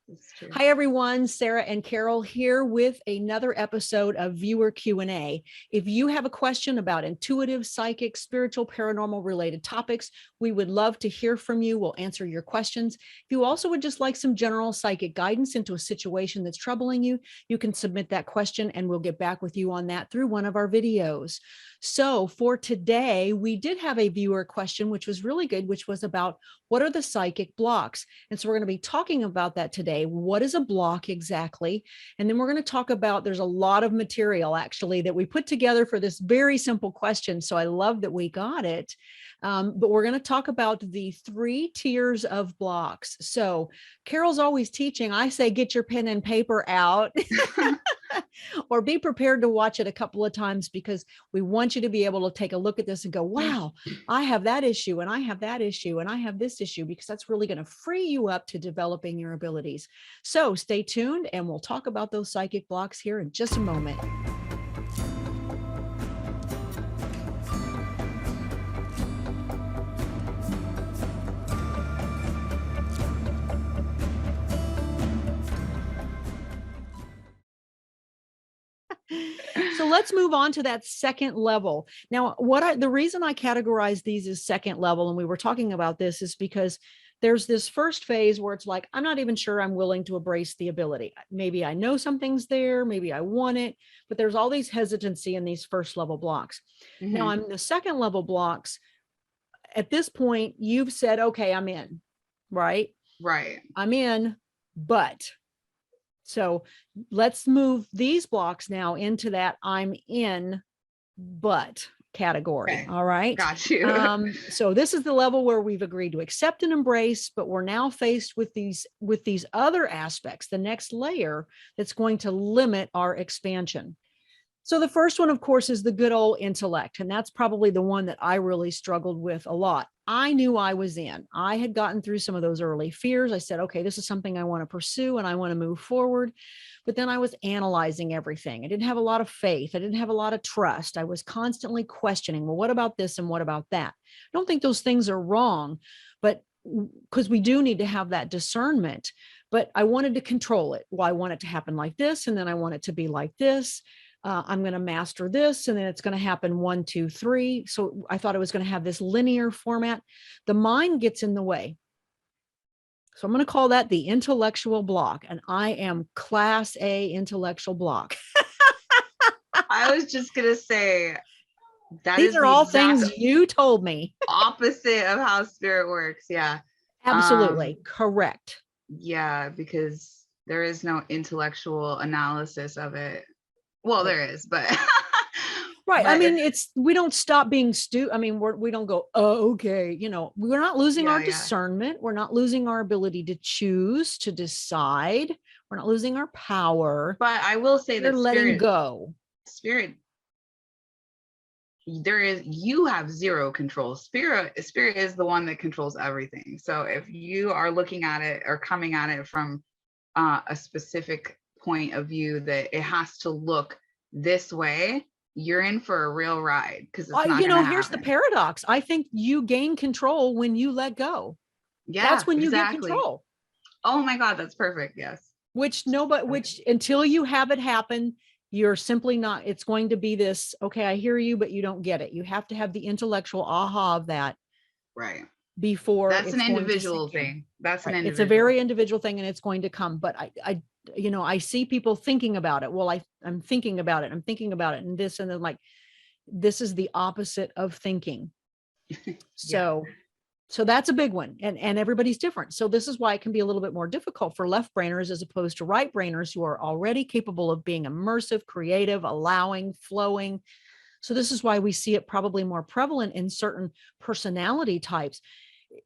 That's true. Hi, everyone. Sarah and Carol here with another episode of Viewer Q&A. If you have a question about intuitive, psychic, spiritual, paranormal related topics, we would love to hear from you. We'll answer your questions. If you also would just like some general psychic guidance into a situation that's troubling you, you can submit that question and we'll get back with you on that through one of our videos. So for today, we did have a viewer question, which was really good, which was about what are the psychic blocks? And so we're going to be talking about that today. What is a block exactly? And then we're going to talk about, there's a lot of material actually that we put together for this very simple question. So I love that we got it. But we're going to talk about the 3 tiers of blocks. So Carol's always teaching. I say, get your pen and paper out. Or be prepared to watch it a couple of times because we want you to be able to take a look at this and go, wow, I have that issue and I have that issue and I have this issue, because that's really going to free you up to developing your abilities. So stay tuned and we'll talk about those psychic blocks here in just a moment. So let's move on to that second level. Now, the reason I categorize these as second level, and we were talking about this, is because there's this first phase where it's like, I'm not even sure I'm willing to embrace the ability. Maybe I know something's there, maybe I want it, but there's all these hesitancy in these first level blocks. Mm-hmm. Now, I'm the second level blocks. At this point, you've said, okay, I'm in, right? Right. I'm in, but. So let's move these blocks now into that I'm in, but category. Okay. All right. Got you. So this is the level where we've agreed to accept and embrace, but we're now faced with these other aspects, the next layer that's going to limit our expansion. So the first one, of course, is the good old intellect. And that's probably the one that I really struggled with a lot. I knew I was in. I had gotten through some of those early fears. I said, okay, this is something I want to pursue and I want to move forward. But then I was analyzing everything. I didn't have a lot of faith. I didn't have a lot of trust. I was constantly questioning, well, what about this and what about that? I don't think those things are wrong, but because we do need to have that discernment. But I wanted to control it. Well, I want it to happen like this, and then I want it to be like this. I'm going to master this, and then it's going to happen 1, 2, 3. So I thought it was going to have this linear format. The mind gets in the way. So I'm going to call that the intellectual block. And I am class A intellectual block. I was just going to say, these are all things you told me. Opposite of how spirit works. Yeah. Absolutely. Correct. Yeah, because there is no intellectual analysis of it. Well, there is, but right. But I mean, we don't stop being stupid. I mean, we don't go, oh, okay. We're not losing our discernment. We're not losing our ability to choose, to decide. We're not losing our power. But I will say that letting go. Spirit, you have zero control. Spirit is the one that controls everything. So if you are looking at it or coming at it from a specific point of view that it has to look this way, you're in for a real ride, because it's not here's the paradox. I think you gain control when you let go. Yeah, that's when you get control. Oh my God, that's perfect. Yes. Which until you have it happen, you're simply not. It's going to be this, okay, I hear you, but you don't get it. You have to have the intellectual aha of that. Right. Before that's an individual thing. That's an individual. It's a very individual thing, and it's going to come. But I see people thinking about it. Well, I'm thinking about it. I'm thinking about it, and this, and then like, this is the opposite of thinking. So that's a big one, and everybody's different. So this is why it can be a little bit more difficult for left brainers as opposed to right brainers, who are already capable of being immersive, creative, allowing, flowing. So this is why we see it probably more prevalent in certain personality types.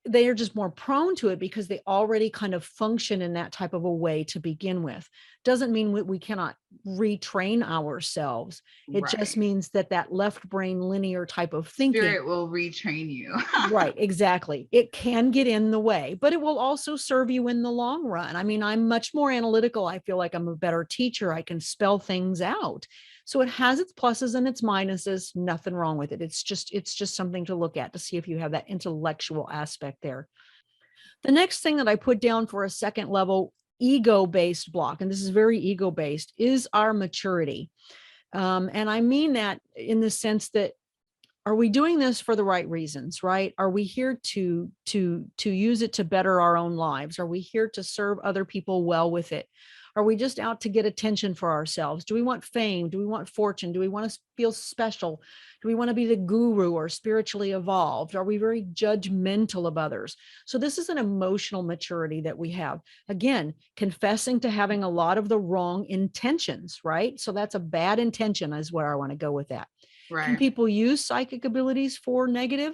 They are just more prone to it because they already kind of function in that type of a way to begin with. Doesn't mean we cannot retrain ourselves. It just means that left brain linear type of thinking, Spirit will retrain you. Right, exactly. It can get in the way, but it will also serve you in the long run. I mean, I'm much more analytical. I feel like I'm a better teacher. I can spell things out. So it has its pluses and its minuses. Nothing wrong with it. It's just something to look at to see if you have that intellectual aspect there. The next thing that I put down for a second level ego-based block, and this is very ego-based, is our maturity. And I mean that in the sense that, are we doing this for the right reasons, right? Are we here to use it to better our own lives? Are we here to serve other people well with it? Are we just out to get attention for ourselves? Do we want fame? Do we want fortune? Do we want to feel special? Do we want to be the guru or spiritually evolved? Are we very judgmental of others? So this is an emotional maturity that we have. Again, confessing to having a lot of the wrong intentions, right? So that's a bad intention is where I want to go with that. Right. Can people use psychic abilities for negative?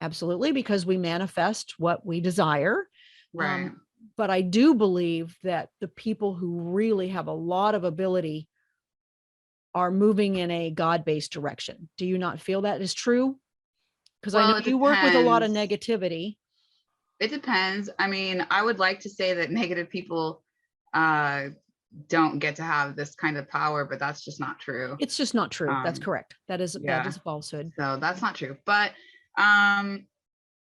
Absolutely, because we manifest what we desire. Right. But I do believe that the people who really have a lot of ability are moving in a God-based direction. Do you not feel that is true? Because I know you work with a lot of negativity. It depends. I mean, I would like to say that negative people don't get to have this kind of power, but that's just not true. It's just not true. That's correct. That is a falsehood. So that's not true.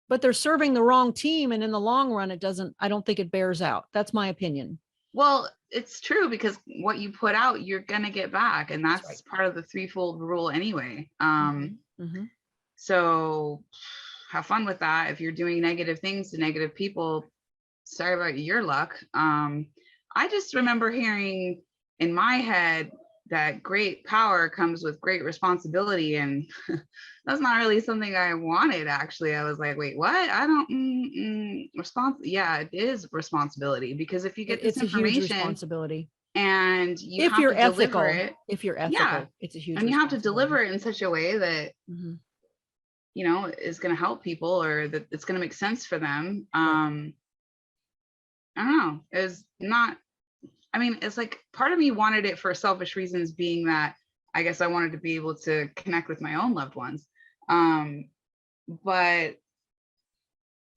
But they're serving the wrong team, and in the long run, I don't think it bears out. That's my opinion. Well, it's true, because what you put out, you're gonna get back, and that's right. Part of the threefold rule anyway. So have fun with that. If you're doing negative things to negative people, sorry about your luck. I just remember hearing in my head that great power comes with great responsibility, and that's not really something I wanted. Actually, I was like, wait, what? I don't yeah, it is responsibility, because if you get this information, it's a huge responsibility, and you have to deliver it, if you're ethical, it's a huge, and you have to deliver it in such a way that you know is going to help people, or that it's going to make sense for them. I don't know. It's not. I mean, it's like part of me wanted it for selfish reasons, being that I guess I wanted to be able to connect with my own loved ones. But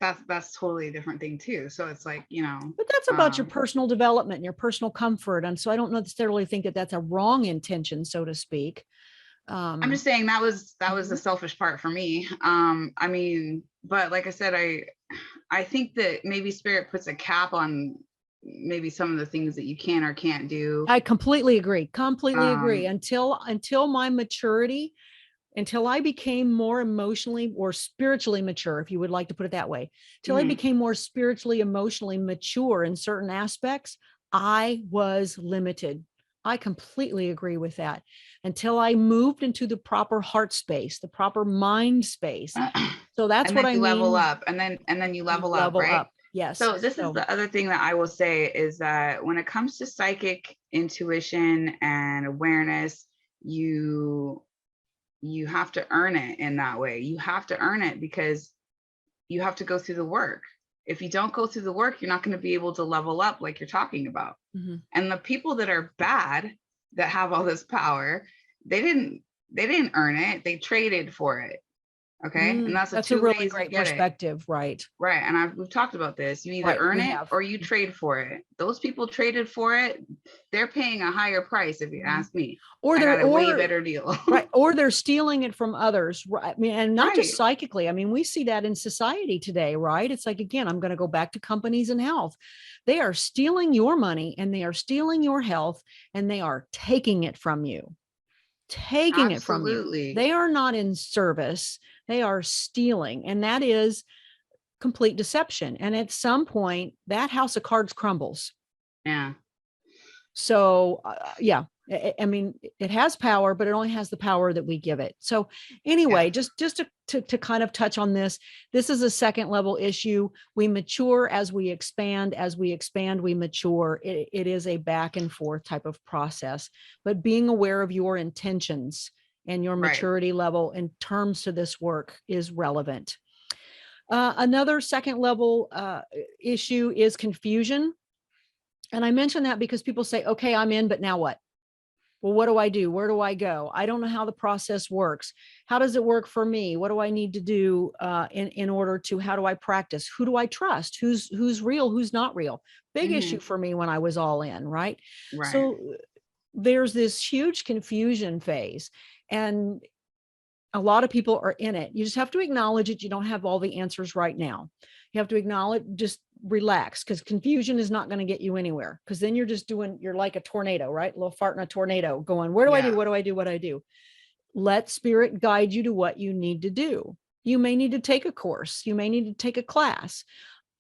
that's totally a different thing too. So it's like, you know. But that's about your personal development and your personal comfort. And so I don't necessarily think that that's a wrong intention, so to speak. I'm just saying that was the selfish part for me. I mean, but like I said, I think that maybe Spirit puts a cap on maybe some of the things that you can or can't do. I completely agree. Until my maturity, until I became more emotionally or spiritually mature, if you would like to put it that way, till I became more spiritually, emotionally mature in certain aspects, I was limited. I completely agree with that. Until I moved into the proper heart space, the proper mind space. So that's what I mean. Level up, and then you level up, right? Yes. So this is the other thing that I will say, is that when it comes to psychic intuition and awareness, you have to earn it in that way. You have to earn it because you have to go through the work. If you don't go through the work, you're not going to be able to level up like you're talking about. And the people that are bad, that have all this power, they didn't earn it. They traded for it. Okay. And that's a really great perspective. Right. Right. And we've talked about this. You either earn it or you trade for it. Those people traded for it. They're paying a higher price, if you ask me. Or they're a way better deal. Right. Or they're stealing it from others. Right. I mean, and not just psychically. I mean, we see that in society today, right? It's like, again, I'm going to go back to companies and health. They are stealing your money, and they are stealing your health, and they are taking it from you. It from you. They are not in service. They are stealing. And that is complete deception. And at some point, that house of cards crumbles. Yeah. So, I mean, it has power, but it only has the power that we give it. So anyway, just to kind of touch on this is a second level issue. We mature as we expand. As we expand, we mature. It is a back and forth type of process, but being aware of your intentions and your maturity level in terms to this work is relevant. Another second level issue is confusion. And I mention that because people say, okay, I'm in, but now what? Well, what do I do? Where do I go? I don't know how the process works. How does it work for me? What do I need to do in order to, how do I practice? Who do I trust? Who's real? Who's not real? Big issue for me when I was all in, right? So there's this huge confusion phase, and a lot of people are in it. You just have to acknowledge it. You don't have all the answers right now. You have to acknowledge, just relax, because confusion is not going to get you anywhere. Because then you're like a tornado, right? A little fart in a tornado going, where do I do? Yeah. What do I do? What do I do? Let spirit guide you to what you need to do. You may need to take a course. You may need to take a class.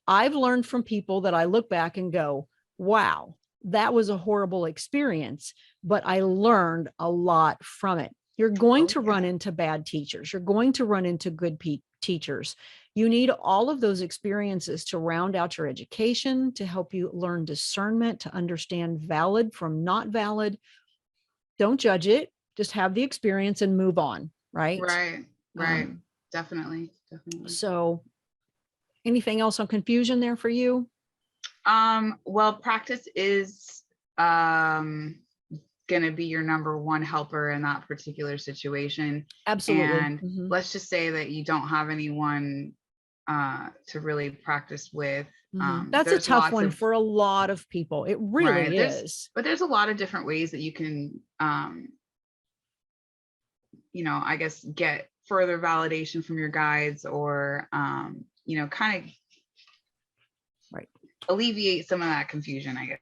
I've learned from people that I look back and go, wow, that was a horrible experience, but I learned a lot from it. You're going to run into bad teachers. You're going to run into good teachers. You need all of those experiences to round out your education, to help you learn discernment, to understand valid from not valid. Don't judge it. Just have the experience and move on. Right. Right. Definitely. So anything else on confusion there for you? Well, practice is going to be your number one helper in that particular situation. Absolutely. And let's just say that you don't have anyone to really practice with. That's a tough one for a lot of people. It really is. But there's a lot of different ways that you can, I guess, get further validation from your guides, or, kind of alleviate some of that confusion, I guess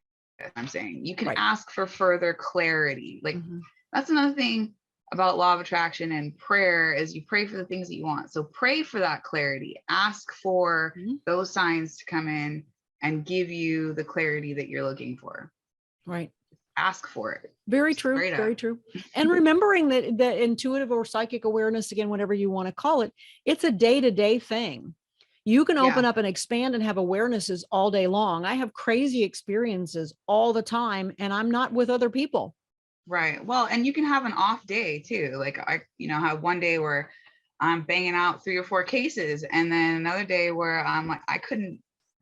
I'm saying. You can ask for further clarity. Like that's another thing about law of attraction and prayer, is you pray for the things that you want. So pray for that clarity. Ask for those signs to come in and give you the clarity that you're looking for. Right. Ask for it. Very true. Very true. And remembering that intuitive or psychic awareness, again, whatever you want to call it, it's a day-to-day thing. You can open up and expand and have awarenesses all day long. I have crazy experiences all the time, and I'm not with other people. Right. Well, and you can have an off day too. Like I, have one day where I'm banging out 3 or 4 cases, and then another day where I'm like, I couldn't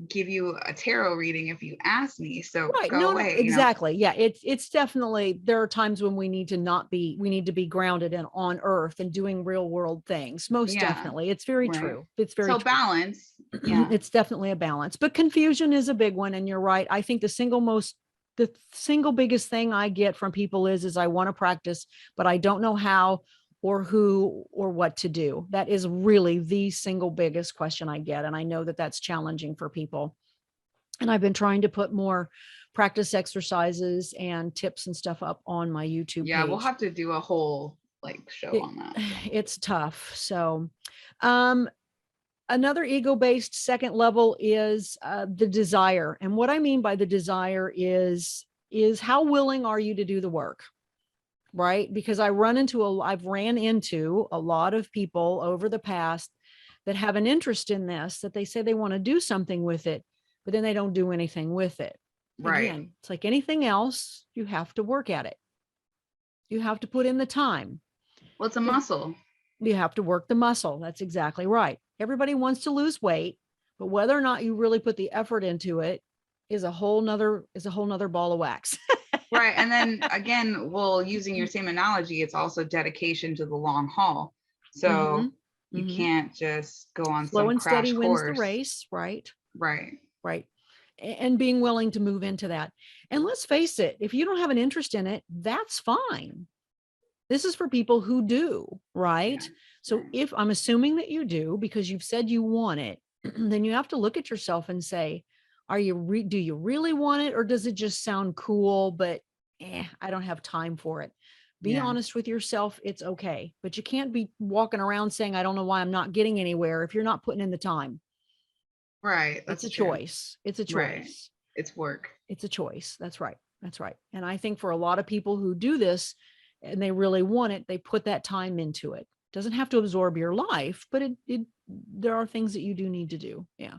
give you a tarot reading if you asked me. So go away. No, exactly. Yeah. It's definitely, there are times when we need to be grounded and on earth and doing real world things. Most definitely. It's very true. It's very true. Balance. Yeah. It's definitely a balance, but confusion is a big one. And you're right. I think the single biggest thing I get from people is I want to practice, but I don't know how or who or what to do. That is really the single biggest question I get. And I know that that's challenging for people. And I've been trying to put more practice exercises and tips and stuff up on my YouTube page. We'll have to do a whole show on that. It's tough. So, another ego-based second level is the desire. And what I mean by the desire is how willing are you to do the work? Right? Because I've ran into a lot of people over the past that have an interest in this, that they say they want to do something with it, but then they don't do anything with it. Right. Again, it's like anything else, you have to work at it. You have to put in the time. Well, it's a muscle. You have to work the muscle. That's exactly right. Everybody wants to lose weight, but whether or not you really put the effort into it is a whole nother ball of wax. Right. And then again, using your same analogy, it's also dedication to the long haul. So you can't just go on slow some and crash steady course. wins the race. Right. Right. And being willing to move into that. And let's face it, if you don't have an interest in it, that's fine. This is for people who do, right? Yeah. So if I'm assuming that you do, because you've said you want it, then you have to look at yourself and say, do you really want it? Or does it just sound cool, but I don't have time for it. Be honest with yourself. It's okay. But you can't be walking around saying, I don't know why I'm not getting anywhere if you're not putting in the time. Right. That's a choice. It's a choice. Right. It's work. It's a choice. That's right. That's right. And I think for a lot of people who do this and they really want it, they put that time into it. Doesn't have to absorb your life, but there are things that you do need to do. Yeah.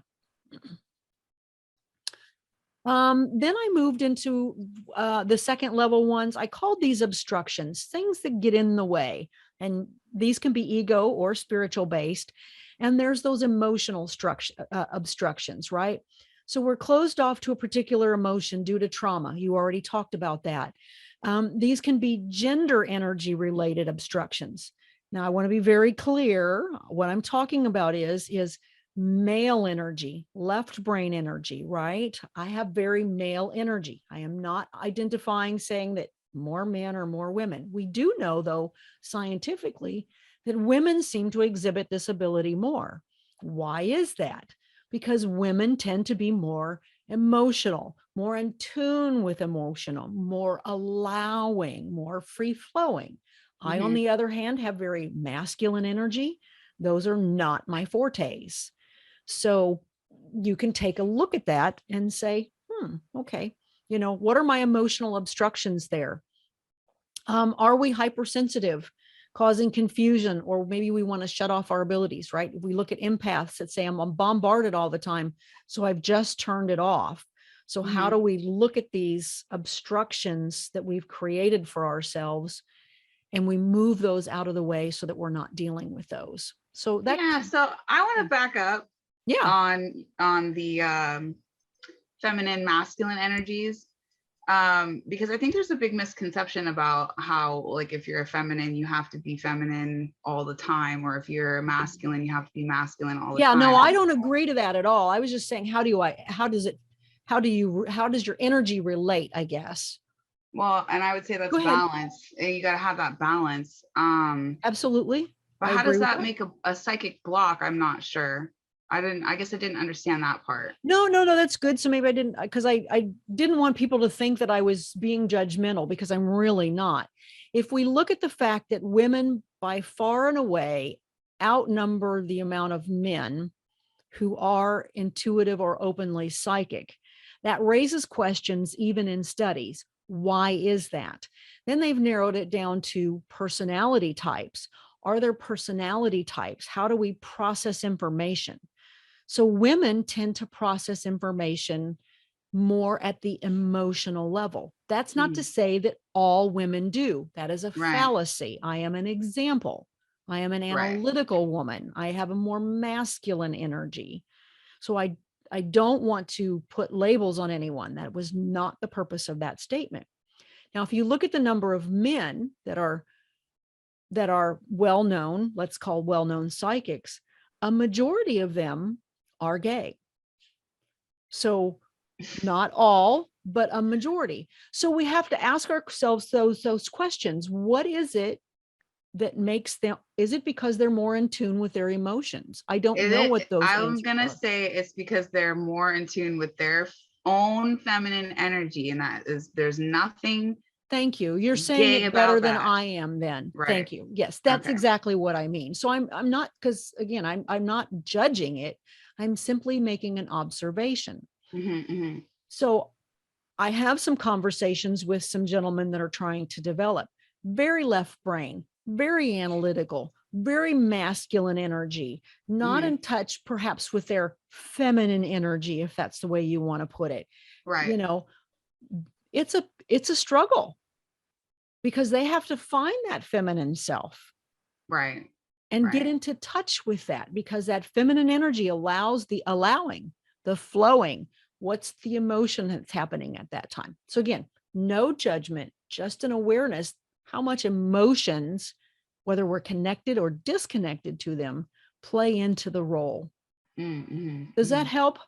Then I moved into the second level ones. I called these obstructions, things that get in the way. And these can be ego or spiritual based. And there's those emotional obstructions, right? So we're closed off to a particular emotion due to trauma. You already talked about that. These can be gender energy related obstructions. Now, I want to be very clear. What I'm talking about is male energy, left brain energy, right? I have very male energy. I am not identifying saying that more men or more women. We do know, though, scientifically, that women seem to exhibit this ability more. Why is that? because women tend to be more emotional, more in tune with emotional, more allowing, more free flowing. I, on Mhm. the other hand, have very masculine energy. Those are not my fortes. So you can take a look at that and say, okay, what are my emotional obstructions there? Are we hypersensitive, causing confusion, or maybe we want to shut off our abilities, right? If we look at empaths that say, I'm bombarded all the time, so I've just turned it off. So how Mhm. do we look at these obstructions that we've created for ourselves, and we move those out of the way so that we're not dealing with those? So that, Yeah, so I want to back up yeah, on the feminine masculine energies, because I think there's a big misconception about how, like, if you're a feminine you have to be feminine all the time, or if you're a masculine you have to be masculine all the yeah, no, time. I don't agree to that at all. I was just saying, how does your energy relate, I guess? Well, and I would say Go that's ahead. balance, and you got to have that balance. Absolutely. But I how agree does with that that. make a psychic block? I'm not sure. I guess I didn't understand that part. No, no, no, that's good. So maybe I didn't, because I didn't want people to think that I was being judgmental, because I'm really not. If we look at the fact that women by far and away outnumber the amount of men who are intuitive or openly psychic, that raises questions even in studies. Why is that? Then they've narrowed it down to personality types. Are there personality types? How do we process information? So women tend to process information more at the emotional level. That's not to Mhm. say that all women do. That is a Right, fallacy. I am an example. I am an right. analytical woman. I have a more masculine energy. So I don't want to put labels on anyone. That was not the purpose of that statement. Now, if you look at the number of men that are well known, let's call well known psychics, a majority of them are gay. So not all, but a majority. So we have to ask ourselves those questions. What is it that makes them? Is it because they're more in tune with their emotions? I don't Is know what it? those I'm answers gonna are. say it's because they're more in tune with their own feminine energy, and that is, there's nothing Thank you. You're saying gay it better about than that. I am then. Right. Thank you. Yes, that's Okay. exactly what I mean. So I'm not, because again, I'm not judging it. I'm simply making an observation. Hmm. Hmm. So I have some conversations with some gentlemen that are trying to develop very left brain, very analytical, very masculine energy, not Hmm. in touch perhaps with their feminine energy, if that's the way you want to put it. You Right. know, it's a struggle, because they have to find that feminine self Right. and get Right. into touch with that, because that feminine energy allows the allowing, the flowing. What's the emotion that's happening at that time? So again, no judgment, just an awareness how much emotions, whether we're connected or disconnected to them, play into the role. Mm-hmm. Does Hmm. that help?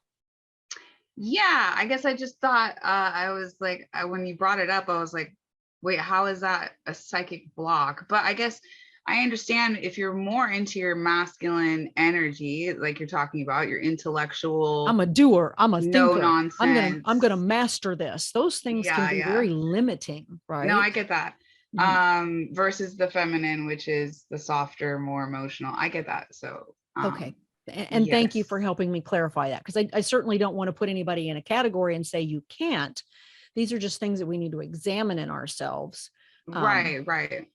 Yeah, I guess I just thought, I was like, when you brought it up, I was like, wait, how is that a psychic block? But I guess I understand if you're more into your masculine energy, like you're talking about, your intellectual, I'm a doer, I'm a no thinker, I'm going to nonsense. master this. Those things can Yeah, be yeah. very limiting, No, right? I get that. Mhm. Versus the feminine, which is the softer, more emotional. I get that. So, Okay. And thank you yes. for helping me clarify that, because I certainly don't want to put anybody in a category and say you can't. These are just things that we need to examine in ourselves, Right, right.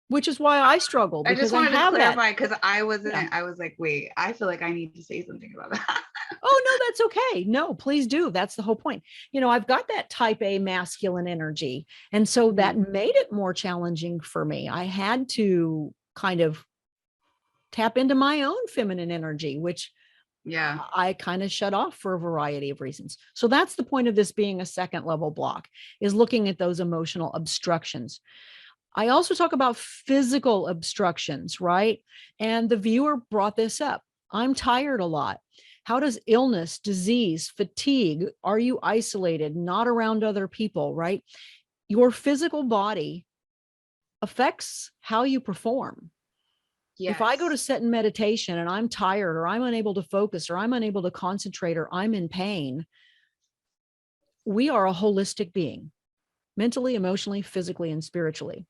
which is why I struggle, I just because I wanted to have that. clarify because I wasn't, Yeah. I was like, wait, I feel like I need to say something about that. Oh, no, that's okay. No, please do. That's the whole point. I've got that type A masculine energy. And so that Mhm. made it more challenging for me. I had to kind of tap into my own feminine energy, which Yeah. I kind of shut off for a variety of reasons. So that's the point of this being a second level block, is looking at those emotional obstructions. I also talk about physical obstructions, right? And the viewer brought this up. I'm tired a lot. How does illness, disease, fatigue, are you isolated, not around other people, right? Your physical body affects how you perform. If I go to Yes. sit in meditation and I'm tired or I'm unable to focus or I'm unable to concentrate or I'm in pain, we are a holistic being, mentally, emotionally, physically, and spiritually.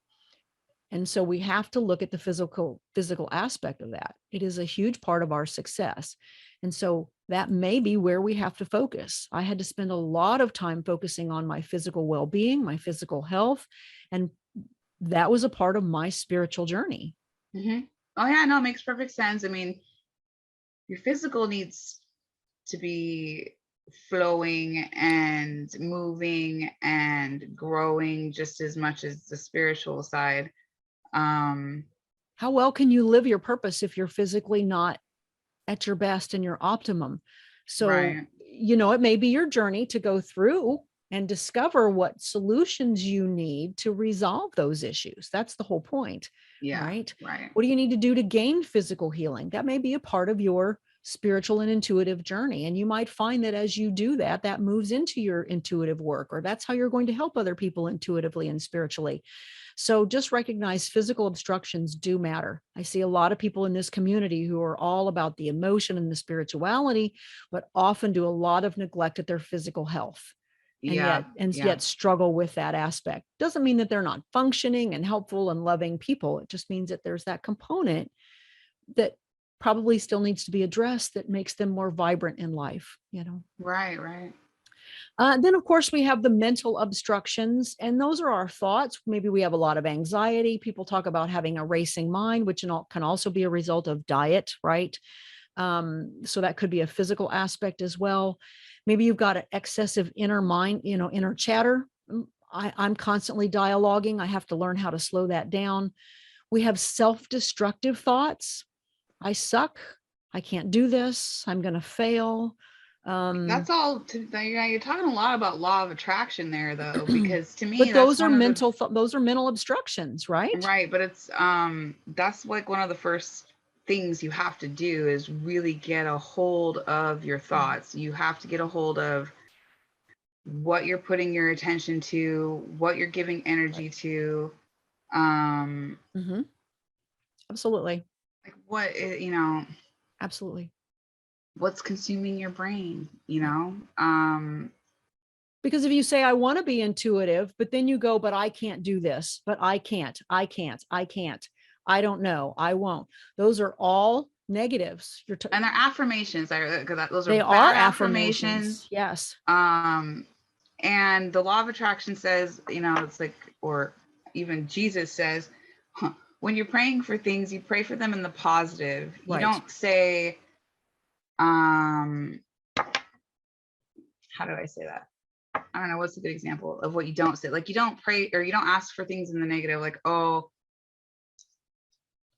And so we have to look at the physical aspect of that. It is a huge part of our success. And so that may be where we have to focus. I had to spend a lot of time focusing on my physical well-being, my physical health, and that was a part of my spiritual journey. Hmm. Oh yeah, no, it makes perfect sense. I mean, your physical needs to be flowing and moving and growing just as much as the spiritual side. Um, How well can you live your purpose if you're physically not at your best and your optimum? So, right. it may be your journey to go through and discover what solutions you need to resolve those issues. That's the whole point, Yeah. right? Right. What do you need to do to gain physical healing? That may be a part of your spiritual and intuitive journey. And you might find that as you do that, that moves into your intuitive work, or that's how you're going to help other people intuitively and spiritually. So just recognize physical obstructions do matter. I see a lot of people in this community who are all about the emotion and the spirituality, but often do a lot of neglect at their physical health and Yeah. yet Yeah. struggle with that aspect. Doesn't mean that they're not functioning and helpful and loving people. It just means that there's that component that probably still needs to be addressed that makes them more vibrant in life. Right. Right. Then, of course, we have the mental obstructions, and those are our thoughts. Maybe we have a lot of anxiety. People talk about having a racing mind, which can also be a result of diet, right? So that could be a physical aspect as well. Maybe you've got an excessive inner mind, inner chatter. I'm constantly dialoguing. I have to learn how to slow that down. We have self-destructive thoughts. I suck. I can't do this. I'm going to fail. That's all. Yeah, you're talking a lot about law of attraction there, though, because to me, But that's those are one of the mental obstructions, right? right. But it's that's like one of the first things you have to do is really get a hold of your Mhm. thoughts. You have to get a hold of what you're putting your attention to, what you're giving energy Right. to, um, Hmm. Absolutely. like you know, Absolutely. what's consuming your brain, Right. Because if you say, I want to be intuitive, but then you go, but I can't do this, but I can't, I don't know, I won't. Those are all negatives. and they're affirmations. Those are They are bad affirmations. affirmations. Yes. Um, and the law of attraction says, it's like, or even Jesus says, huh, when you're praying for things, you pray for them in the positive. You Right. don't say, um, how do I say that? I don't know. What's a good example of what you don't say? Like you don't pray or you don't ask for things in the negative, like, oh,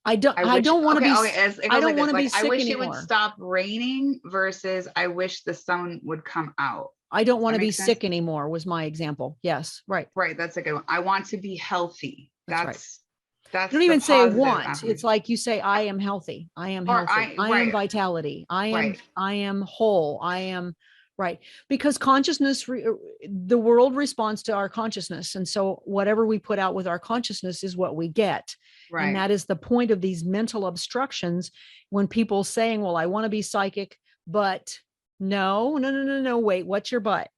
I don't, I I wish, don't want to okay, be, okay, it I goes like don't want this. to be Like, I sick wish it would anymore. stop raining versus I wish the sun would come out. I don't Does want that to be make sense? sick anymore was my example. Yes. Right. Right. That's a good one. I want to be healthy. That's right. You That's don't the even say positive want. It's affirmation. like you say, I am healthy. I am Or healthy. I am right, vitality. right, I am whole. I am right. Because consciousness, the world responds to our consciousness. And so whatever we put out with our consciousness is what we get. And right, that is the point of these mental obstructions. When people saying, well, I want to be psychic, but no. Wait, what's your butt?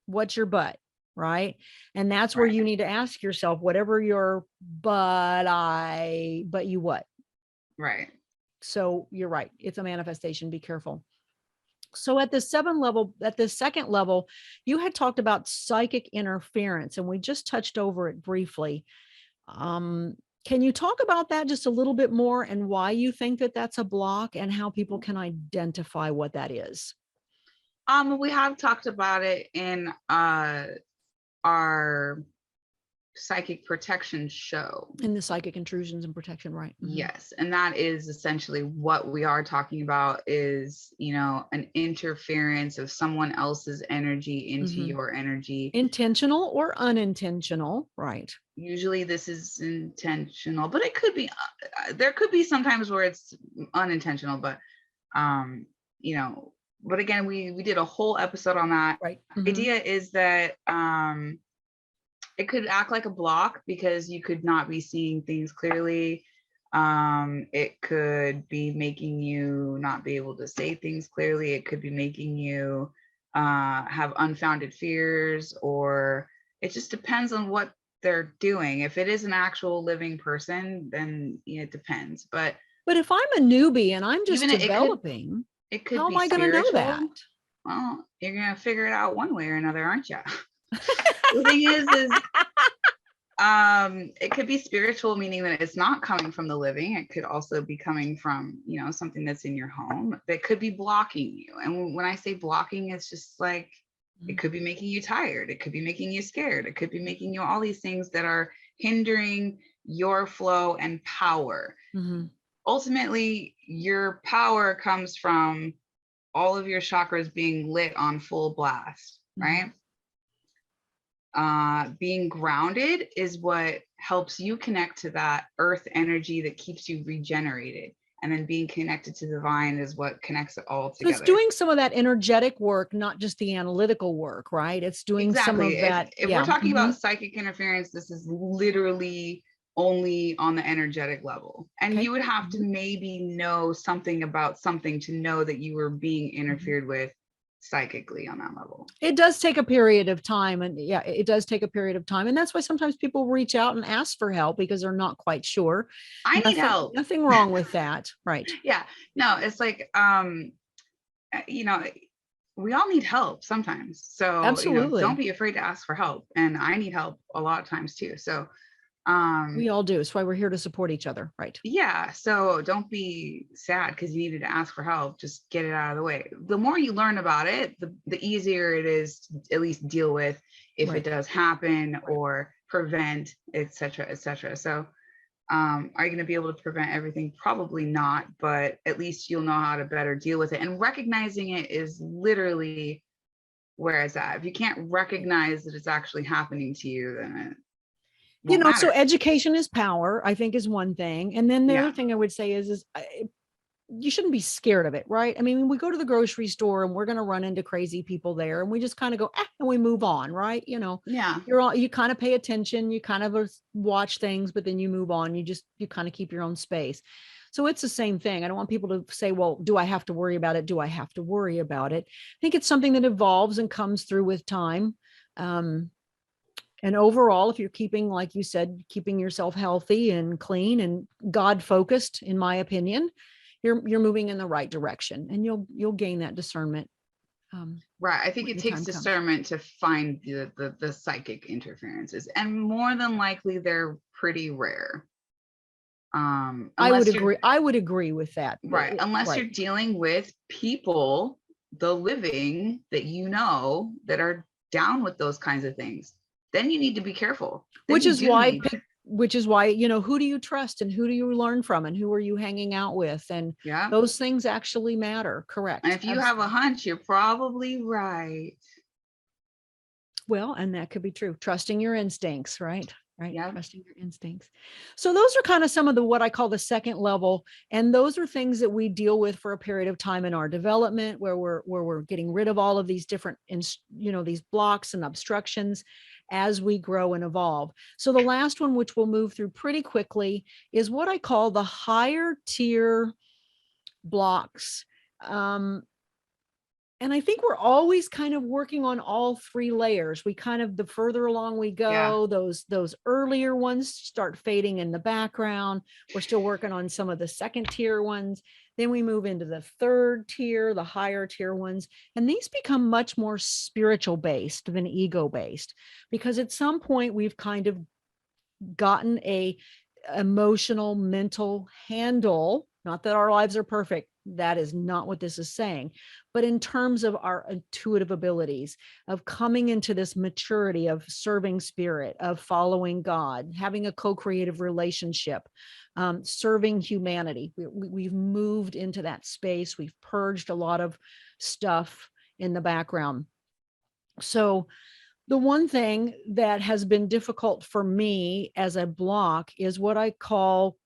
What's your butt? Right. And that's where right, you need to ask yourself, whatever your but you what? right. So you're right. It's a manifestation. Be careful. So at the second level, you had talked about psychic interference, and we just touched over it briefly. Um, can you talk about that just a little bit more and why you think that that's a block and how people can identify what that is We have talked about it in our psychic protection show. in the psychic intrusions and protection, right? Mhm. Yes, and that is essentially what we are talking about is, an interference of someone else's energy into Mhm. your energy. Intentional or unintentional, right? Usually this is intentional, but it could be there could be sometimes where it's unintentional, but um, you know, but again, we did a whole episode on that. Right. Mhm. Idea is that it could act like a block because you could not be seeing things clearly. It could be making you not be able to say things clearly. It could be making you have unfounded fears, or it just depends on what they're doing. If it is an actual living person, then it depends. But if I'm a newbie and I'm just even developing, it could how am be I going to know that? spiritual. Well, you're gonna figure it out one way or another, aren't you? The thing is it could be spiritual, meaning that it's not coming from the living. It could also be coming from, something that's in your home that could be blocking you. And when I say blocking, it's just like, it could be making you tired, it could be making you scared, it could be making you all these things that are hindering your flow and power. Mm-hmm. Ultimately, your power comes from all of your chakras being lit on full blast, right? Being grounded is what helps you connect to that earth energy that keeps you regenerated. And then being connected to the divine is what connects it all together. So it's doing some of that energetic work, not just the analytical work, right? It's doing some of that. If we're talking about psychic interference, this is literally only on the energetic level. And you would have to maybe know something about something to know that you were being interfered with psychically on that level. It does take a period of time. And yeah, it does take a period of time. And that's why sometimes people reach out and ask for help because they're not quite sure. I need help. Nothing wrong with that. Right. Yeah. No, it's like, we all need help sometimes. So absolutely, don't be afraid to ask for help. And I need help a lot of times too. So we all do. That's why we're here to support each other. Right. Yeah. So don't be sad because you needed to ask for help. Just get it out of the way. The more you learn about it, the easier it is to at least deal with if it does happen or prevent, et cetera, et cetera. So are you going to be able to prevent everything? Probably not, but at least you'll know how to better deal with it. And recognizing it is literally where it's at. If you can't recognize that it's actually happening to you, then so education is power, I think, is one thing. And then the other thing I would say is you shouldn't be scared of it, right? I mean, we go to the grocery store and we're going to run into crazy people there and we just kind of go, and we move on, right? You kind of pay attention, you kind of watch things, but then you move on. You kind of keep your own space. So it's the same thing. I don't want people to say, well, do I have to worry about it? Do I have to worry about it? I think it's something that evolves and comes through with time. And overall, if you're keeping, like you said, keeping yourself healthy and clean and God focused, in my opinion, you're moving in the right direction, and you'll gain that discernment. Right. I think it takes discernment to find the psychic interferences, and more than likely they're pretty rare. I would agree with that. Right. Unless you're dealing with people, the living, that that are down with those kinds of things. Then you need to be careful. Which is why, who do you trust and who do you learn from and who are you hanging out with? And those things actually matter. Correct. And if you have a hunch, you're probably right. Well, and that could be true. Trusting your instincts, right? Right. Yeah. Trusting your instincts. So those are kind of some of what I call the second level. And those are things that we deal with for a period of time in our development, where we're getting rid of all of these different, these blocks and obstructions as we grow and evolve. So the last one, which we'll move through pretty quickly, is what I call the higher tier blocks. And I think we're always kind of working on all three layers. We kind of, the further along we go, those earlier ones start fading in the background. We're still working on some of the second tier ones. Then we move into the third tier, the higher tier ones. And these become much more spiritual based than ego based, because at some point we've kind of gotten a emotional, mental handle. Not that our lives are perfect. That is not what this is saying. But in terms of our intuitive abilities, of coming into this maturity of serving spirit, of following God, having a co-creative relationship, serving humanity. We've moved into that space. We've purged a lot of stuff in the background. So the one thing that has been difficult for me as a block is what I call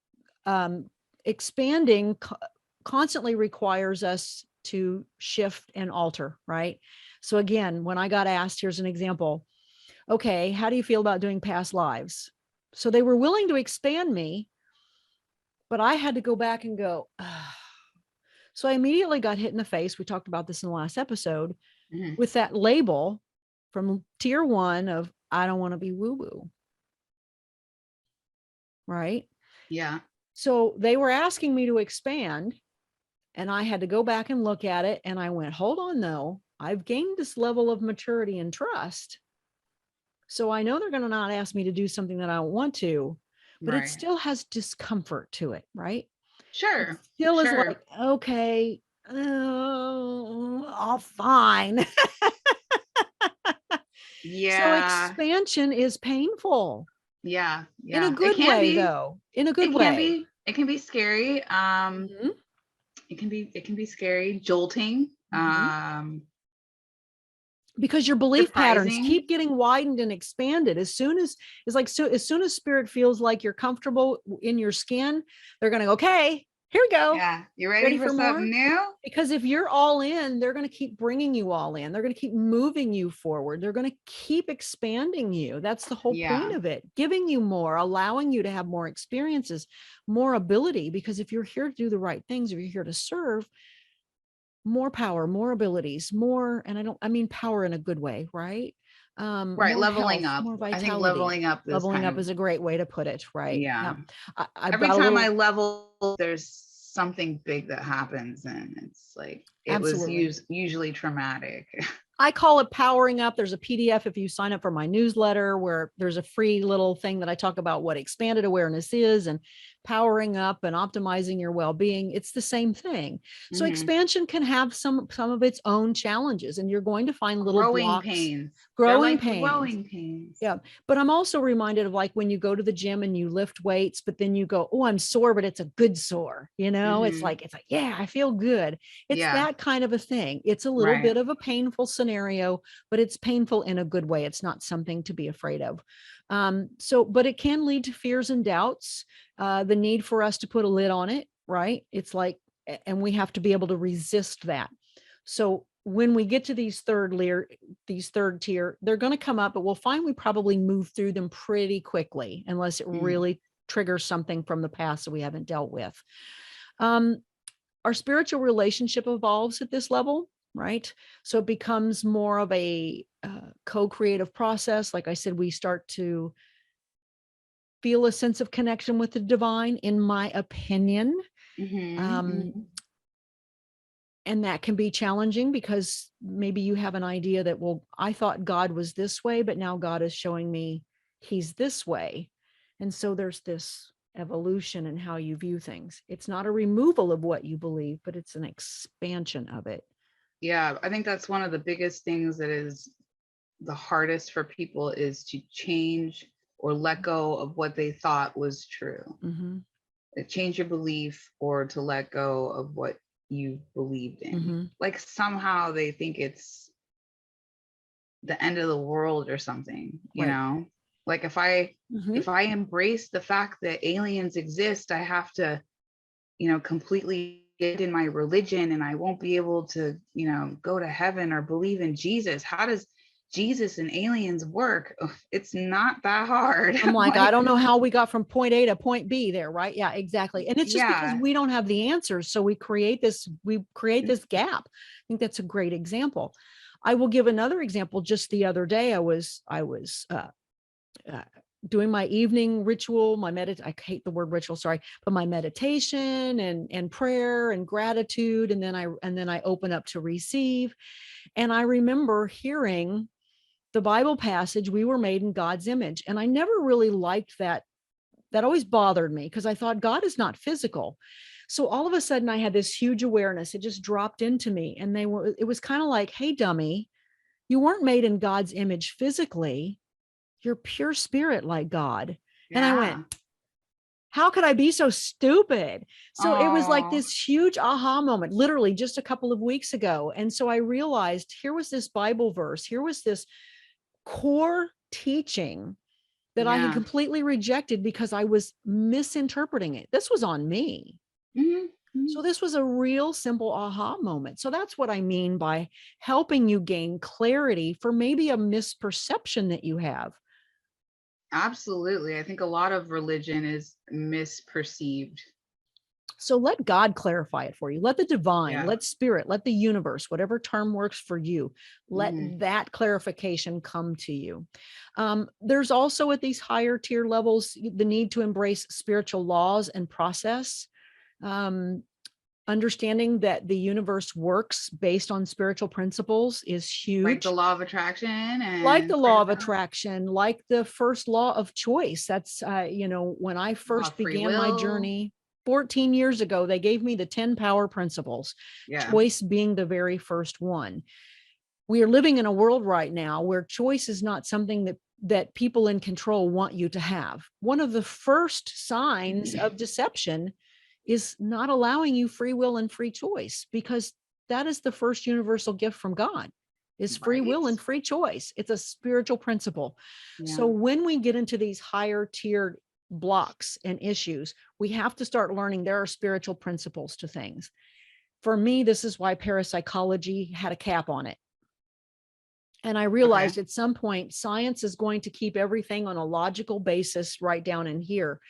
expanding constantly requires us to shift and alter, right? So again, when I got asked, here's an example. Okay, how do you feel about doing past lives? So they were willing to expand me, But I had to go back and go, "Ah." So I immediately got hit in the face. We talked about this in the last episode Mhm. with that label from tier 1 of I don't want to be woo woo. Right. Yeah. So they were asking me to expand, and I had to go back and look at it. And I went, hold on, though. I've gained this level of maturity and trust. So I know they're going to not ask me to do something that I don't want to, but it Right. still has discomfort to it. Right. It Sure. still is Sure. like, okay, I'll fine. So Yeah. expansion is painful Yeah. in a Yeah. It good can way, be. though, in a good It can way. be. It can be scary. Mhm, It can be scary, jolting, mhm. Because your belief patterns surprising. keep getting widened and expanded. As soon as it's like, so as soon as spirit feels like you're comfortable in your skin, they're going to go, okay, here we go. Yeah. You ready Ready for for more? something new? Because if you're all in, they're going to keep bringing you all in. They're going to keep moving you forward. They're going to keep expanding you. That's the whole point Yeah. of it, giving you more, allowing you to have more experiences, more ability. Because if you're here to do the right things, if you're here to serve, more power, more abilities, more, and I mean power in a good way, right? Right. More Leveling health, up. more I think vitality. leveling up is Leveling kind up of, is a great way to put it, right? yeah. Yeah. I've Every got a time I little, level, there's something big that happens, and it's like it was absolutely. usually traumatic. I call it powering up. There's a PDF if you sign up for my newsletter where there's a free little thing that I talk about what expanded awareness is and powering up and optimizing your well-being. It's the same thing. So Hmm. expansion can have some of its own challenges, and you're going to find little Growing blocks, pains. They're growing like pains. growing pains. Yeah. But I'm also reminded of like when you go to the gym and you lift weights, but then you go, oh, I'm sore, but it's a good sore. Hmm. It's like, yeah, I feel good. It's Yeah. that kind of a thing. It's a little Right. bit of a painful scenario, but it's painful in a good way. It's not something to be afraid of. But it can lead to fears and doubts, the need for us to put a lid on it, right? It's like, and we have to be able to resist that. So when we get to these third tier, they're going to come up, but we'll find we probably move through them pretty quickly unless it Mm. really triggers something from the past that we haven't dealt with. Um, our spiritual relationship evolves at this level, right? So it becomes more of a co-creative process. Like I said, we start to feel a sense of connection with the divine, in my opinion. Hmm. Um, Hmm. and that can be challenging because maybe you have an idea that, well, I thought God was this way, but now God is showing me he's this way. And so there's this evolution in how you view things. It's not a removal of what you believe, but it's an expansion of it. Yeah, I think that's one of the biggest things that is the hardest for people is to change or let go of what they thought was true. Mm-hmm. Change your belief or to let go of what you believed in. Mm-hmm. Like somehow they think it's the end of the world or something, you Right. know? Like Mm-hmm. if I embrace the fact that aliens exist, I have to, completely get in my religion and I won't be able to, go to heaven or believe in Jesus. How does Jesus and aliens work? Ugh, it's not that hard. I'm like, I Like, don't know how we got from point A to point B there, right? Yeah, exactly. And it's just because yeah. we don't have the answers. So we create this gap. I think that's a great example. I will give another example. Just the other day, I was doing my evening ritual, I hate the word ritual, sorry, but my meditation and prayer and gratitude. And then I open up to receive. And I remember hearing the Bible passage, we were made in God's image. And I never really liked that. That always bothered me because I thought God is not physical. So all of a sudden I had this huge awareness. It just dropped into me. And it was kind of like, hey, dummy, you weren't made in God's image physically. You're pure spirit like God. And I went, Yeah. how could I be so stupid? So it was like Oh, this huge aha moment, literally just a couple of weeks ago. And so I realized here was this Bible verse, here was this core teaching that I had yeah. completely rejected because I was misinterpreting it. This was on me. Hmm. So this was a real simple aha moment. So that's what I mean by helping you gain clarity for maybe a misperception that you have. Absolutely. I think a lot of religion is misperceived. So let God clarify it for you. Let the divine, Yeah. let spirit, let the universe, whatever term works for you, let Mhm. that clarification come to you. There's also at these higher tier levels the need to embrace spiritual laws and process. Um, Understanding that the universe works based on spiritual principles is Like the huge. law of attraction Like and the stuff law like of that. attraction, like the first law of choice. That's, when I Law first of free began my will. journey 14 years ago, they gave me the 10 power principles, Yeah. choice being the very first one. We are living in a world right now where choice is not something that people in control want you to have. One of the first signs of deception is not allowing you free will and free choice, because that is the first universal gift from God, is free Right? will and free choice. It's a spiritual principle. So Yeah. when we get into these higher tiered blocks and issues, we have to start learning there are spiritual principles to things. For me, this is why parapsychology had a cap on it. And I Okay. realized at some point, science is going to keep everything on a logical basis right down in here.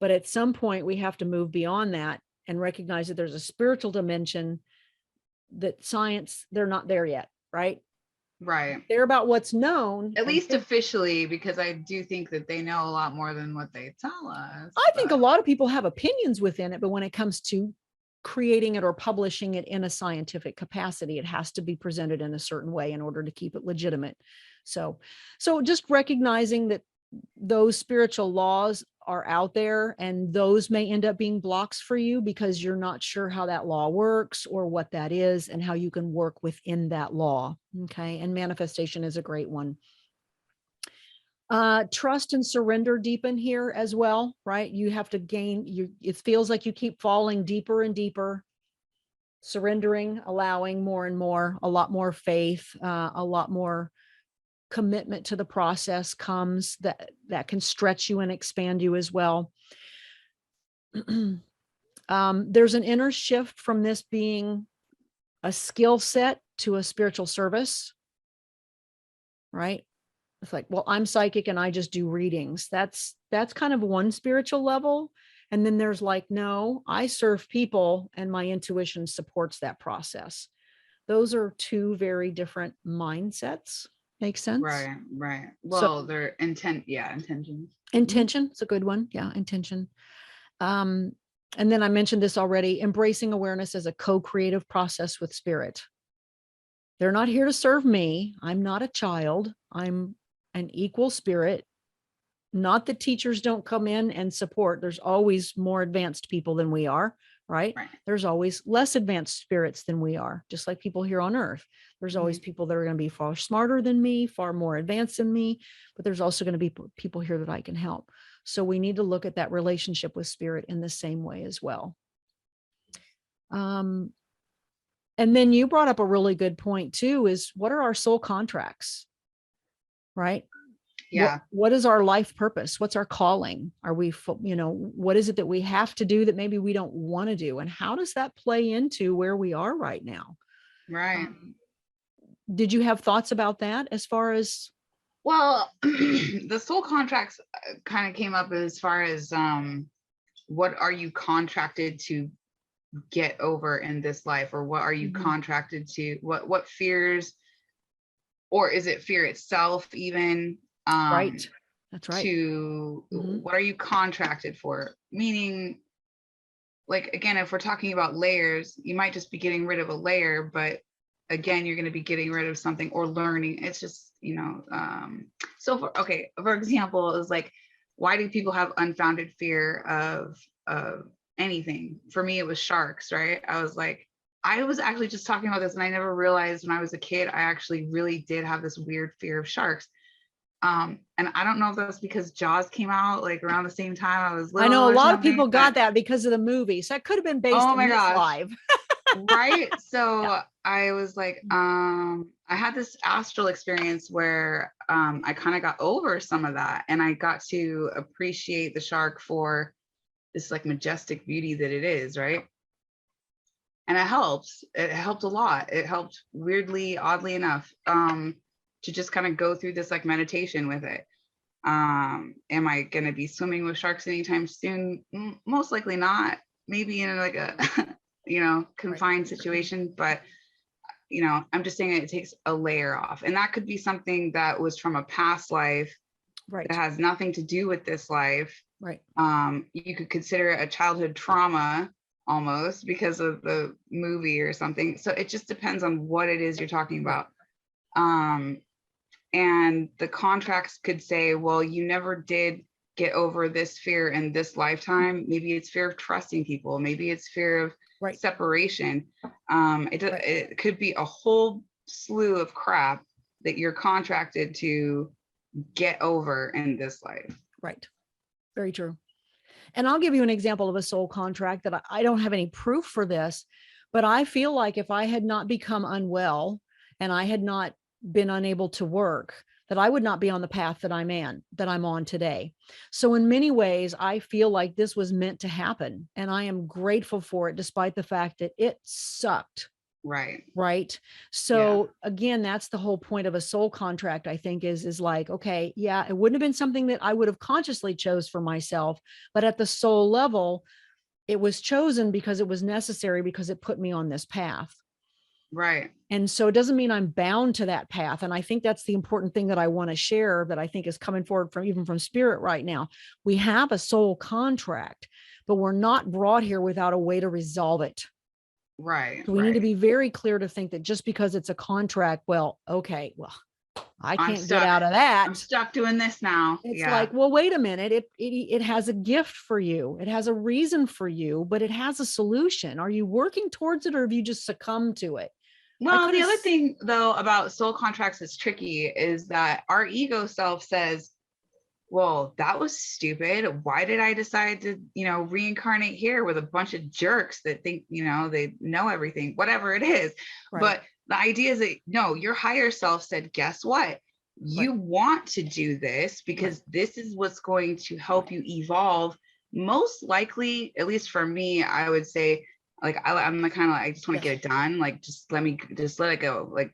But at some point, we have to move beyond that and recognize that there's a spiritual dimension that science, they're not there yet, right? Right. They're about what's known. At And least officially, because I do think that they know a lot more than what they tell us. I think a But lot of people have opinions within it, but when it comes to creating it or publishing it in a scientific capacity, it has to be presented in a certain way in order to keep it legitimate. So, so just recognizing that those spiritual laws are out there, and those may end up being blocks for you because you're not sure how that law works or what that is and how you can work within that law. Okay. And manifestation is a great one. Trust and surrender deepen here as well, right? You have to gain you, it feels like you keep falling deeper and deeper, surrendering, allowing more and more, a lot more faith, a lot more commitment to the process comes that can stretch you and expand you as well. There's an inner shift from this being a skill set to a spiritual service, right? It's like, well, I'm psychic and I just do readings. That's kind of one spiritual level. And then there's like, no, I serve people and my intuition supports that process. Those are two very different mindsets. Make sense? right, right. So Well, their intentions. Mhm. intention is a good one. Yeah, intention. Um, and then I mentioned this already, embracing awareness as a co-creative process with spirit. They're not here to serve me. I'm not a child. I'm an equal spirit. Not that teachers don't come in and support. There's always more advanced people than we are, right? Right. There's always less advanced spirits than we are, just like people here on earth. There's always Mhm. people that are going to be far smarter than me, far more advanced than me, but there's also going to be people here that I can help. So we need to look at that relationship with spirit in the same way as well. Um, and then you brought up a really good point too, is what are our soul contracts, right? Yeah. What is our life purpose? What's our calling? Are we, what is it that we have to do that maybe we don't want to do? And how does that play into where we are right now? Right. Did you have thoughts about that as far as? Well, the soul contracts kind of came up as far as what are you contracted to get over in this life, or what are you Mhm. contracted to, what fears, or is it fear itself even, Right. That's right. to Mhm. what are you contracted for, meaning, like, again, if we're talking about layers, you might just be getting rid of a layer, but again, you're going to be getting rid of something or learning. It's just, so for example, is like, why do people have unfounded fear of anything? For me, it was sharks, right? I was like, I was actually just talking about this, and I never realized when I was a kid, I actually really did have this weird fear of sharks. And I don't know if that's because Jaws came out like around the same time I was I little know a or lot of something, people but got that because of the movie. So that could have been based oh in my this gosh. live. Right. Yeah. So I was like, I had this astral experience where I kind of got over some of that, and I got to appreciate the shark for this like majestic beauty that it is, right? And it helped a lot. It helped, weirdly, oddly enough, to just kind of go through this like meditation with it. Am I going to be swimming with sharks anytime soon? Most likely not. maybe in like a, confined situation, but I'm just saying it takes a layer off. And that could be something that was from a past life Right. that has nothing to do with this life. Right. You could consider it a childhood trauma almost because of the movie or something. So it just depends on what it is you're talking about. And the contracts could say, well, you never did get over this fear in this lifetime. Maybe it's fear of trusting people. Maybe it's fear of separation. It could be a whole slew of crap that you're contracted to get over in this life. Right. Very true. And I'll give you an example of a soul contract that I don't have any proof for this, but I feel like if I had not become unwell and I had not been unable to work, that I would not be on the path that I'm on today. So in many ways, I feel like this was meant to happen. And I am grateful for it, despite the fact that it sucked. Right. So again, that's the whole point of a soul contract, I think, is like, okay, yeah, it wouldn't have been something that I would have consciously chose for myself, but at the soul level, it was chosen because it was necessary, because it put me on this path. Right. And so it doesn't mean I'm bound to that path. And I think that's the important thing that I want to share, that I think is coming forward from spirit right now. We have a soul contract, but we're not brought here without a way to resolve it. Right. So we need to be very clear to think that just because it's a contract, well, okay, well, I can't get out of that. I'm stuck doing this now. It's like, well, wait a minute. It has a gift for you. It has a reason for you, but it has a solution. Are you working towards it, or have you just succumbed to it? Well, the other thing though about soul contracts that's tricky is that our ego self says, well, that was stupid. Why did I decide to, reincarnate here with a bunch of jerks that think, they know everything, whatever it is. Right. But the idea is that, no, your higher self said, guess what? You want to do this because this is what's going to help you evolve. Most likely, at least for me, I would say, like, I'm the kind of, I just want to get it done. Like, just let it go. Like,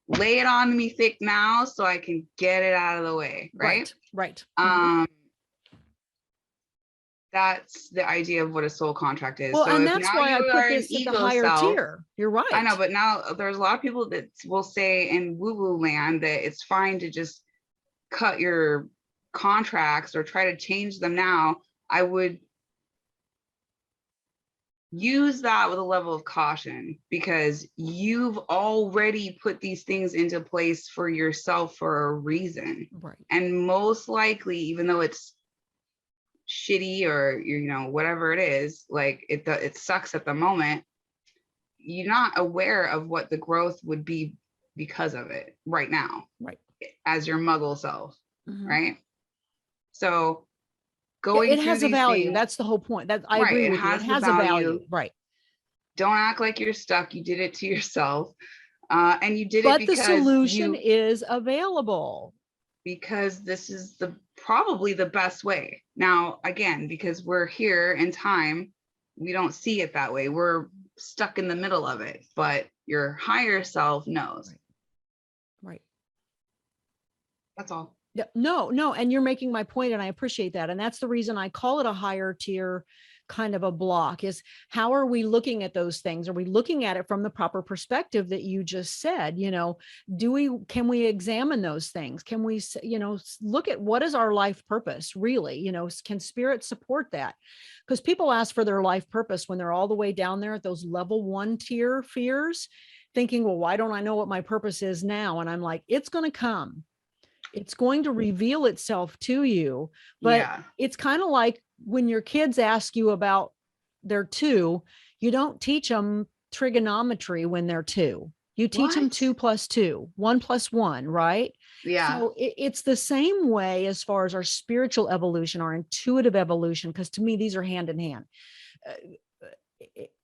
lay it on me thick now so I can get it out of the way. Right. That's the idea of what a soul contract is. Well, so and that's why I put this at the higher tier. You're right. I know, but now there's a lot of people that will say in woo-woo land that it's fine to just cut your contracts or try to change them now. I would use that with a level of caution, because you've already put these things into place for yourself for a reason. Right. And most likely, even though it's shitty or whatever it is, like it sucks at the moment, you're not aware of what the growth would be because of it right now, as your muggle self. Right. So going it has a value things, that's the whole point. That I agree with you. It has a value. Right. Don't act like you're stuck. You did it to yourself, and you did it because the solution is available, because this is probably the best way. Now, again, because we're here in time, we don't see it that way. We're stuck in the middle of it, but your higher self knows. Right. That's all. No. And you're making my point, and I appreciate that. And that's the reason I call it a higher tier kind of a block, is how are we looking at those things? Are we looking at it from the proper perspective that you just said? Can we examine those things? Can we, look at what is our life purpose really? Can spirit support that? Because people ask for their life purpose when they're all the way down there at those level 1 tier fears, thinking, well, why don't I know what my purpose is now? And I'm like, it's going to come. It's going to reveal itself to you. But it's kind of like when your kids ask you about their 2, you don't teach them trigonometry when they're 2. You teach them 2 + 2, 1 + 1, right? Yeah. So it's the same way as far as our spiritual evolution, our intuitive evolution, because to me, these are hand in hand.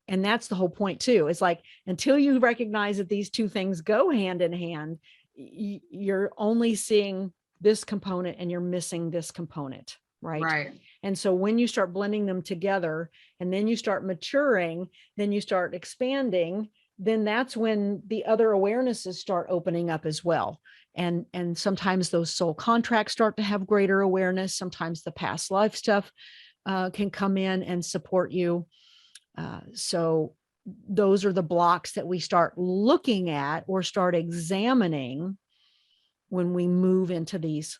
And that's the whole point too. It's like, until you recognize that these 2 things go hand in hand, you're only seeing this component and you're missing this component. Right. And so when you start blending them together, and then you start maturing, then you start expanding, then that's when the other awarenesses start opening up as well. And sometimes those soul contracts start to have greater awareness. Sometimes the past life stuff can come in and support you. So those are the blocks that we start looking at or start examining when we move into these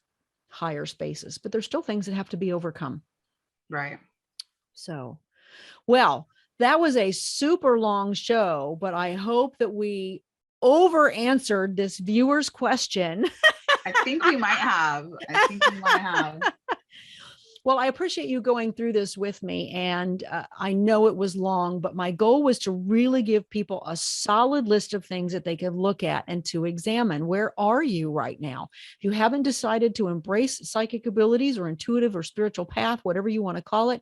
higher spaces. But there's still things that have to be overcome. Right. So, well, that was a super long show, but I hope that we over answered this viewer's question. I think we might have. Well, I appreciate you going through this with me. And I know it was long, but my goal was to really give people a solid list of things that they could look at and to examine. Where are you right now? If you haven't decided to embrace psychic abilities or intuitive or spiritual path, whatever you want to call it,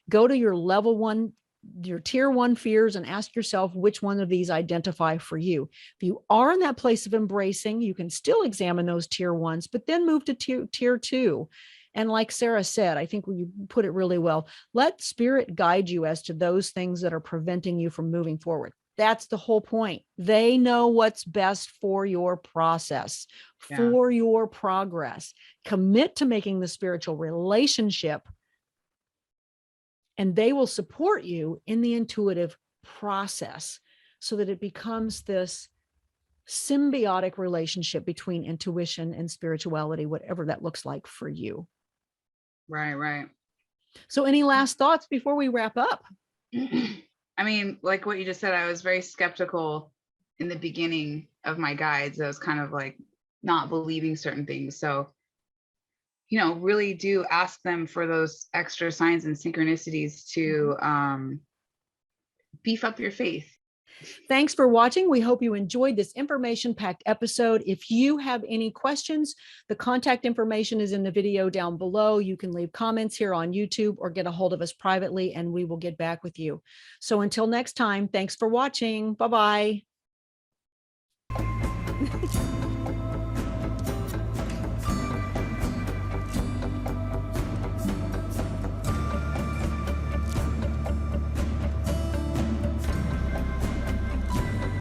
go to your level 1, your tier 1 fears and ask yourself which one of these identify for you. If you are in that place of embracing, you can still examine those tier 1s, but then move to tier 2. And like Sarah said, I think you put it really well. Let spirit guide you as to those things that are preventing you from moving forward. That's the whole point. They know what's best for your process, for your progress. Commit to making the spiritual relationship, and they will support you in the intuitive process so that it becomes this symbiotic relationship between intuition and spirituality, whatever that looks like for you. Right. So any last thoughts before we wrap up? I mean, like what you just said, I was very skeptical in the beginning of my guides. I was kind of like not believing certain things. So, really do ask them for those extra signs and synchronicities to beef up your faith. Thanks for watching. We hope you enjoyed this information-packed episode. If you have any questions, the contact information is in the video down below. You can leave comments here on YouTube or get a hold of us privately, and we will get back with you. So until next time, thanks for watching. Bye-bye.